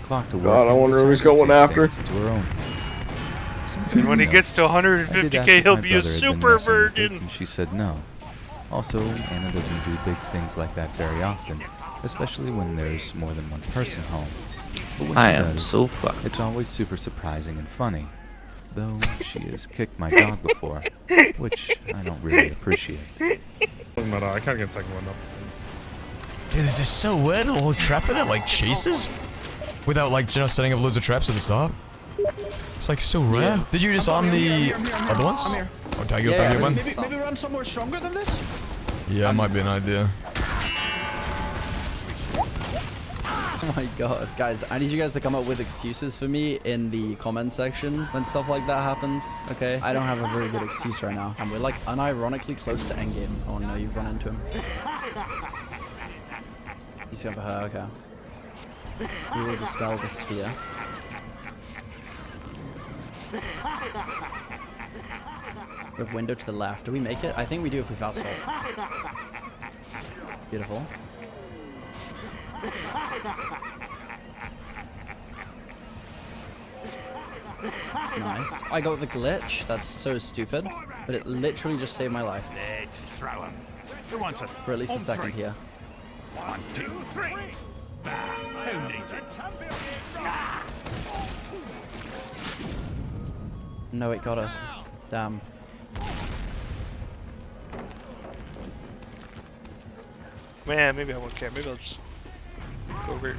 clock to work. God, I wonder who he's going after. Into her own hands. And when he gets to 150k, he'll be a super virgin. And she said no. Also, Anna doesn't do big things like that very often, especially when there's more than one person home. But when I she am does, so fucked. it's always super surprising and funny. Though she has kicked my dog before, which I don't really appreciate. Doesn't matter, I can't get second one up. Dude, this is so weird. A little trapper that like chases without like, you know, setting up loads of traps at the start. It's like so rare. Yeah. Did you disarm the other ones? I'm here. Oh, tag you up, tag you up, Maybe run somewhere stronger than this? Yeah, might be an idea. Oh my god. Guys, I need you guys to come up with excuses for me in the comment section when stuff like that happens, okay? I don't have a very good excuse right now. And we're like unironically close to endgame. Oh no, you've run into him. He's going for her, okay. We will dispel the sphere. We have window to the left. Do we make it? I think we do if we fast forward. Beautiful. Nice. I got the glitch. That's so stupid. But it literally just saved my life. Let's throw him. Who wants it? For at least a second here. 1, 2, 3. Who needs it? No, it got us. Damn. Man, maybe I won't care. Maybe I'll just go over here.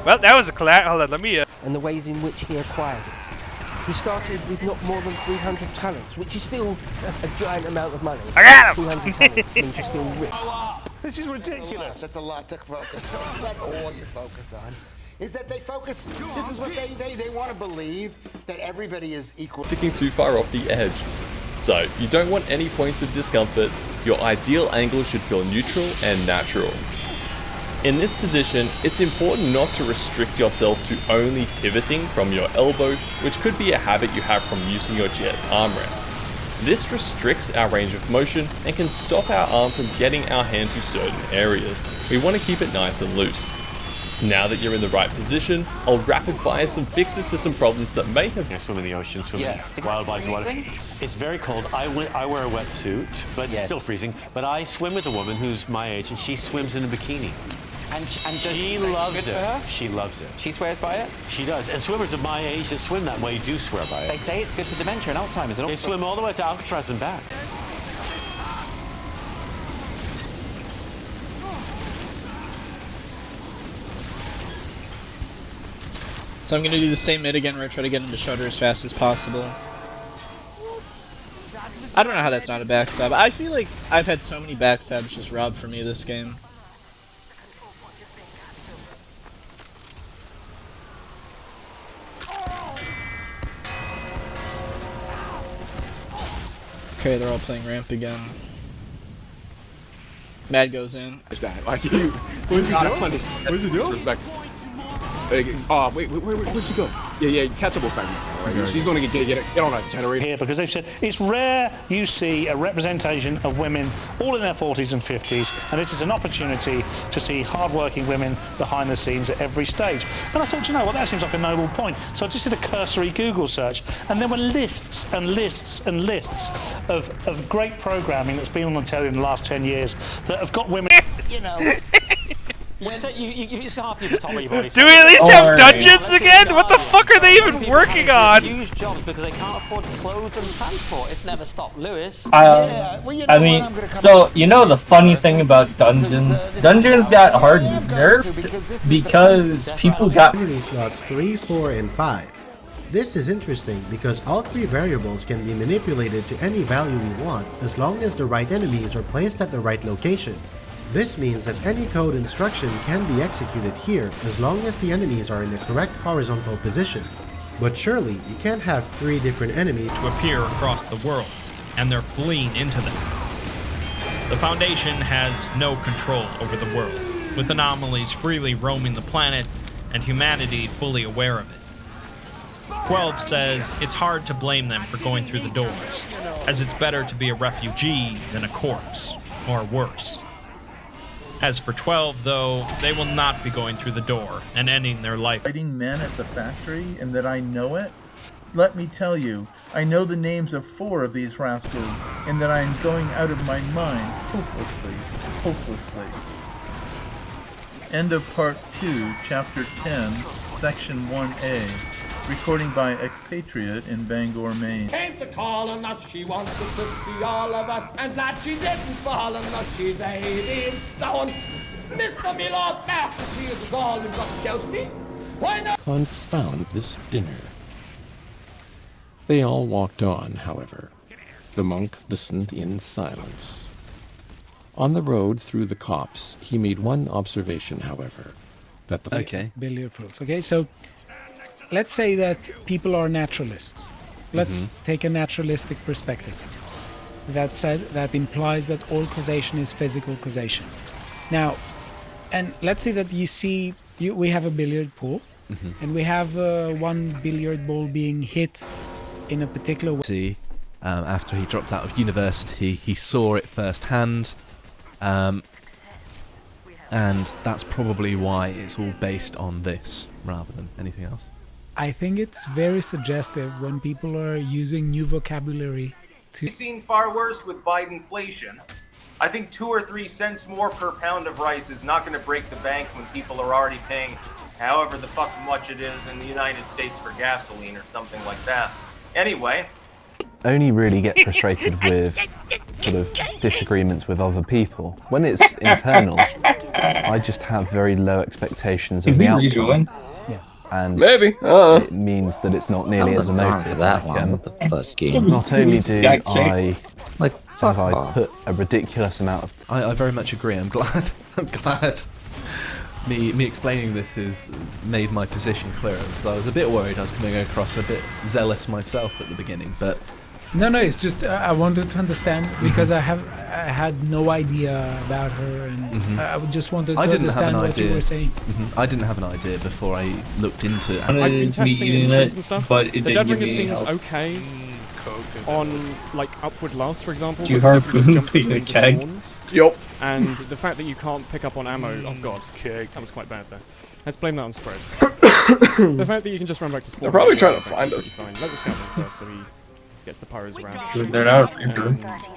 Well, that was a collapse. Hold on, let me. And the ways in which he acquired it. He started with not more than 300 talents, which is still a giant amount of money. I got him! 300 talents means you're still rich. This is ridiculous. That's a lot to focus on. Is that all you focus on? Is that they focus, this is what they want to believe, that everybody is equal. Sticking too far off the edge. So, you don't want any points of discomfort. Your ideal angle should feel neutral and natural. In this position, it's important not to restrict yourself to only pivoting from your elbow, which could be a habit you have from using your jet's armrests. This restricts our range of motion and can stop our arm from getting our hand to certain areas. We want to keep it nice and loose. Now that you're in the right position, I'll rapid fire some fixes to some problems that may have... I swim in the ocean, swim in wildlife water. It's very cold. I wear a wetsuit, but it's still freezing. But I swim with a woman who's my age, and she swims in a bikini. And she loves it. She loves it. She swears by it? She does. And swimmers of my age that swim that way do swear by it. They say it's good for dementia and Alzheimer's. They swim all the way to Alcatraz and back. So I'm going to do the same mid again where I try to get into Shudder as fast as possible. I don't know how that's not a backstab. I feel like I've had so many backstabs just robbed from me this game. Okay, they're all playing ramp again. Mad goes in. Is that like you? What is he doing? What is he doing? Respect. Oh, wait, where'd she go? Yeah, catchable fragment. Right? She's going to get on a generator. Here, because they've said it's rare you see a representation of women all in their 40s and 50s, and this is an opportunity to see hard-working women behind the scenes at every stage. And I thought, you know what, that seems like a noble point. So I just did a cursory Google search, and there were lists and lists and lists of great programming that's been on the telly in the last 10 years that have got women... You know... It's half your top you've already. Do we at least have dungeons again? What the fuck are they even working on? Huge jobs because they can't afford clothes and transport. It's never stopped Lewis. I mean, so you know the funny thing about dungeons? Dungeons got hard nerfed because people got slots 3, 4, and 5. This is interesting because all 3 variables can be manipulated to any value we want as long as the right enemies are placed at the right location. This means that any code instruction can be executed here as long as the enemies are in the correct horizontal position. But surely you can't have 3 different enemies to appear across the world, and they're fleeing into them. The Foundation has no control over the world, with anomalies freely roaming the planet and humanity fully aware of it. 12 says it's hard to blame them for going through the doors, as it's better to be a refugee than a corpse, or worse. As for 12, though, they will not be going through the door and ending their life. Fighting men at the factory and that I know it? Let me tell you, I know the names of 4 of these rascals, and that I am going out of my mind hopelessly, hopelessly. End of Part 2, Chapter 10, Section 1A. Recording by Expatriate in Bangor, Maine. Came to call on us, she wanted to see all of us, and that she didn't fall on us, she's 18 stone. Mr. Milord Bass, she is gone and got shout me. Why not? Confound this dinner. They all walked on, however. The monk listened in silence. On the road through the copse, he made one observation, however, that the billiard pools. Okay, so let's say that people are naturalists. Let's take a naturalistic perspective. That implies that all causation is physical causation. Now, and let's say that we have a billiard pool, and we have one billiard ball being hit in a particular way. After he dropped out of university, he saw it firsthand, and that's probably why it's all based on this rather than anything else. I think it's very suggestive when people are using new vocabulary to... We've seen far worse with Bidenflation. I think 2 or 3 cents more per pound of rice is not going to break the bank when people are already paying however the fuck much it is in the United States for gasoline or something like that. Anyway. I only really get frustrated with sort of disagreements with other people. When it's internal, I just have very low expectations of the outcome. And it means that it's not nearly as emotive. That one. What the fuck? Not only do I have I off. put a ridiculous amount of... I very much agree. I'm glad. I'm glad. Me explaining this has made my position clearer, because I was a bit worried I was coming across a bit zealous myself at the beginning, but... No, it's just I wanted to understand, because I had no idea about her, and I just wanted to understand what you were saying. I didn't have an idea before I looked into it. I've been testing instruments and stuff. But the Deadringer seems okay on like upward loss, for example. Do you because harpoon it jumps the between keg? spawns. Yup. And the fact that you can't pick up on ammo. Oh god, that was quite bad there. Let's blame that on spread. The fact that you can just run back to spawn. They're probably trying to find us. Fine. Let the scout in first, so he gets the pyros around. They're not.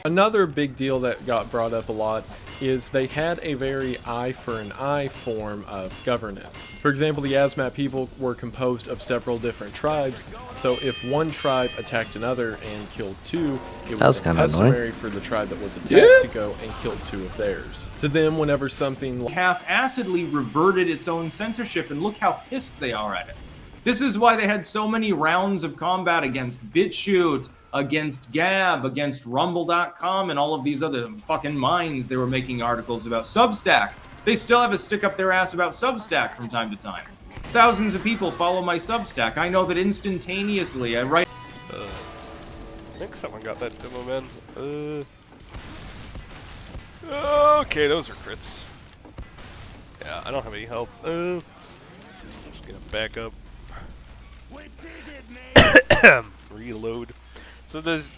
Another big deal that got brought up a lot is they had a very eye for an eye form of governance. For example, the Azmat people were composed of several different tribes, so if one tribe attacked another and killed 2, it was customary for the tribe that was attacked to go and kill 2 of theirs. To them, whenever something half-assedly reverted its own censorship, and look how pissed they are at it. This is why they had so many rounds of combat against BitChute, against Gab, against Rumble.com, and all of these other fucking mines they were making articles about. Substack. They still have a stick up their ass about Substack from time to time. Thousands of people follow my Substack. I know that instantaneously. I write... I think someone got that demo, man. Okay, those are crits. Yeah, I don't have any health. I'm just gonna back up. Reload. So there's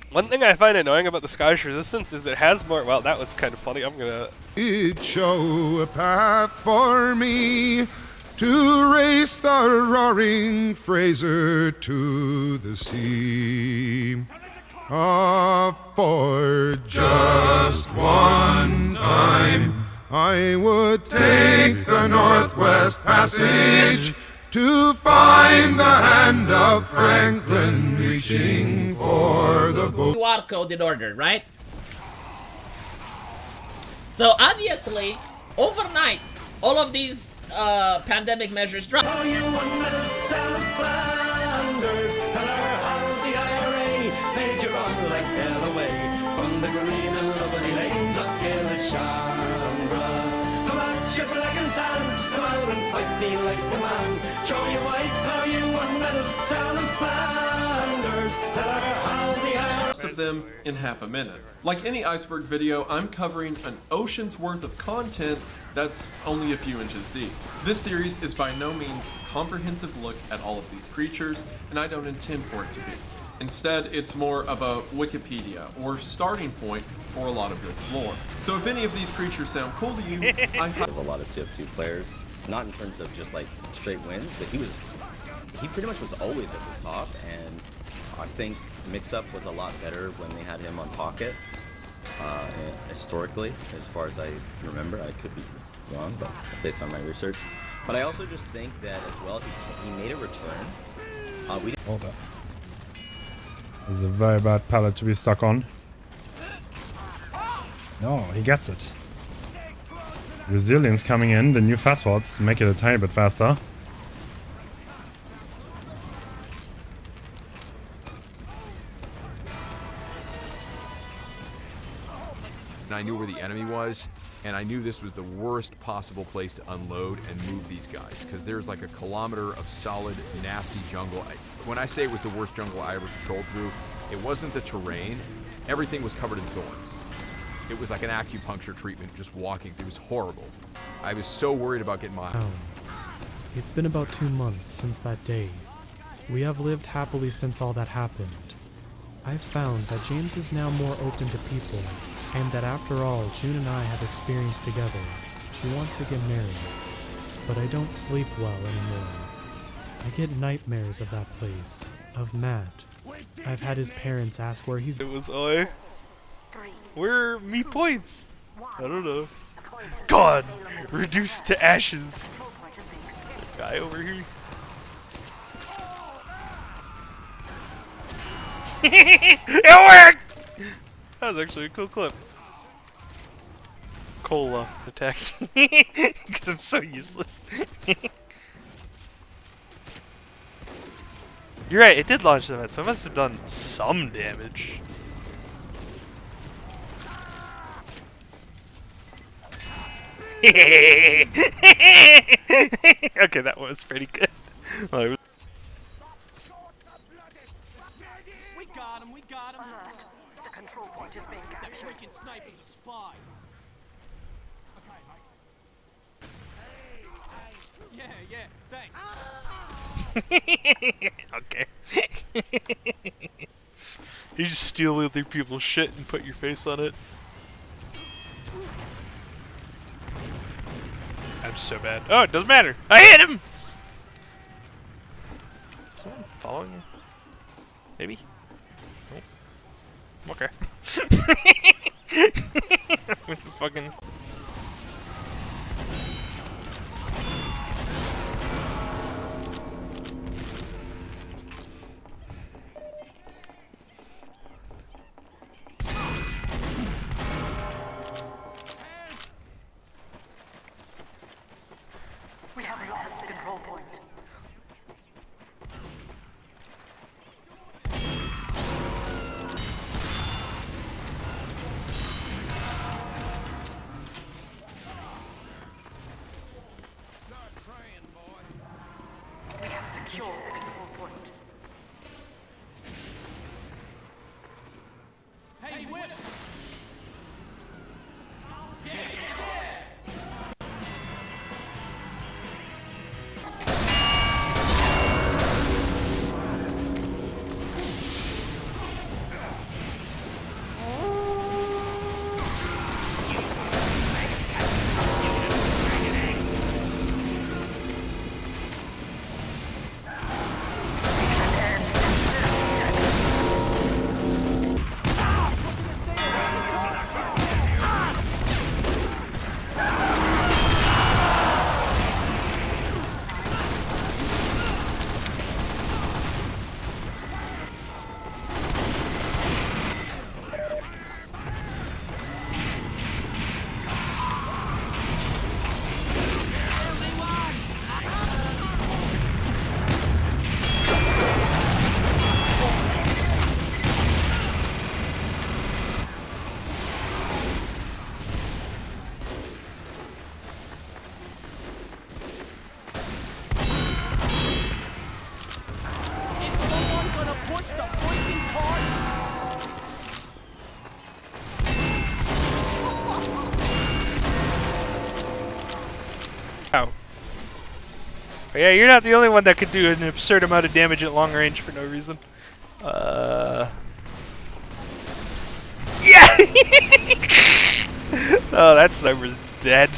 one thing I find annoying about the Sky's Resistance is it has more. Well, that was kind of funny. I'm gonna. It show a path for me to race the roaring Fraser to the sea. For just one time, I would take the Northwest Passage to find the hand of Franklin reaching for the boat. QR code in order, right? So obviously, overnight, all of these pandemic measures drop. Show you white, how you won medals down in Flanders. Most of them in half a minute. Like any iceberg video, I'm covering an ocean's worth of content that's only a few inches deep. This series is by no means a comprehensive look at all of these creatures, and I don't intend for it to be. Instead, it's more of a Wikipedia or starting point for a lot of this lore. So if any of these creatures sound cool to you, I have a lot of TF2 players, not in terms of just like straight wins, but he pretty much was always at the top, and I think Mix-Up was a lot better when they had him on Pocket, historically, as far as I remember. I could be wrong, but based on my research. But I also just think that as well, he made a return. Hold up. This is a very bad pallet to be stuck on. No, he gets it. Resilience coming in, the new fast forwards make it a tiny bit faster. And I knew where the enemy was, and I knew this was the worst possible place to unload and move these guys, because there's like a kilometer of solid, nasty jungle. When I say it was the worst jungle I ever patrolled through, it wasn't the terrain. Everything was covered in thorns. It was like an acupuncture treatment just walking. It was horrible. I was so worried about getting my... It's been about 2 months since that day. We have lived happily since all that happened. I've found that James is now more open to people, and that after all June and I have experienced together, she wants to get married. But I don't sleep well anymore. I get nightmares of that place, of Matt. I've had his parents ask where he's... It was I. Where are me points? I don't know. God! Reduced to ashes. Guy over here. It worked! That was actually a cool clip. Cola attacking. Because I'm so useless. You're right, it did launch them, so it must have done some damage. Okay, that was pretty good. Well, We got him, we got him. Alert. The control point is being captured. That freaking sniper's a spy. Yeah, thanks. okay. You just steal other people's shit and put your face on it. I'm so bad. Oh, it doesn't matter. I hit him! Someone following me? Maybe? Oh. Okay. Fucking... We have lost the control point. We have secured the control point. Hey, whip! Is someone gonna push the freaking cart? Ow. But yeah, you're not the only one that could do an absurd amount of damage at long range for no reason. Yeah! Oh, that sniper's dead.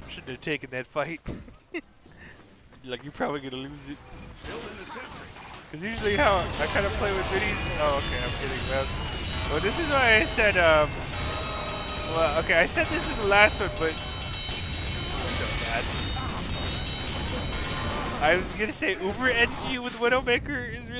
Shouldn't have taken that fight. Like, you're probably gonna lose it. Because usually how I kind of play with minis. Oh, okay, I'm kidding. Well, this is why I said, well, okay, I said this in the last one, but so bad. I was gonna say Uber NG with Widowmaker is really